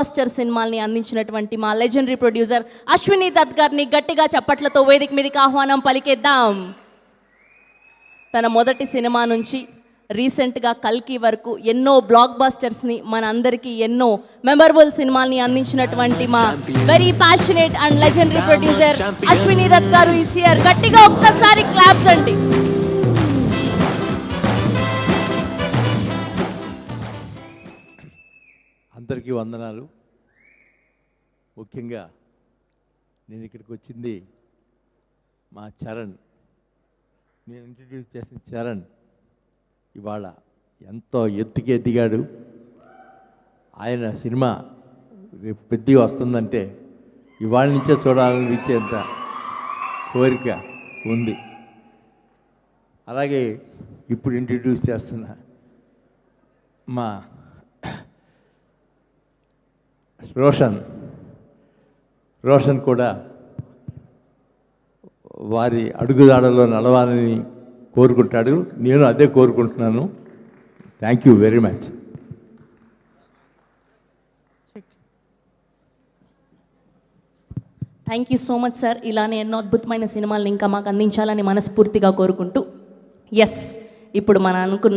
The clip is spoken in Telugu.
మాస్టర్ సినిమాల్ని అందించినటువంటి మా లెజెండరీ ప్రొడ్యూసర్ అశ్విని దత్ గారిని గట్టిగా చప్పట్లతో వేదిక మీదకి ఆహ్వానం పలికేద్దాం. తన మొదటి సినిమా నుంచి రీసెంట్గా కల్కి వరకు ఎన్నో బ్లాక్ బస్టర్స్ని మన అందరికీ ఎన్నో మెమరబుల్ సినిమాల్ని అందించినటువంటి మా very passionate and legendary producer Ashwini Dutt గారు ఈస్ హియర్. గట్టిగా ఒక్కసారి క్లాప్స్ అండి. అందరికీ వందనాలు. ముఖ్యంగా నేను ఇక్కడికి వచ్చింది మా చరణ్, నేను ఇంట్రడ్యూస్ చేసిన చరణ్ ఇవాళ ఎంతో ఎత్తుకి ఎదిగాడు. ఆయన సినిమా రేపు పెద్దగా వస్తుందంటే ఇవాళ నుంచే చూడాలనిపించేంత కోరిక ఉంది. అలాగే ఇప్పుడు ఇంట్రడ్యూస్ చేస్తున్న మా రోషన్ కూడా వారి అడుగుదాడలో నడవాలని కోరుకుంటాడు. నేను అదే కోరుకుంటున్నాను. Thank you very much. Thank you so much sir. ఇలానే ఎన్నో అద్భుతమైన సినిమాలను ఇంకా మాకు అందించాలని మనస్ఫూర్తిగా కోరుకుంటూ, ఎస్ ఇప్పుడు మనం అనుకున్న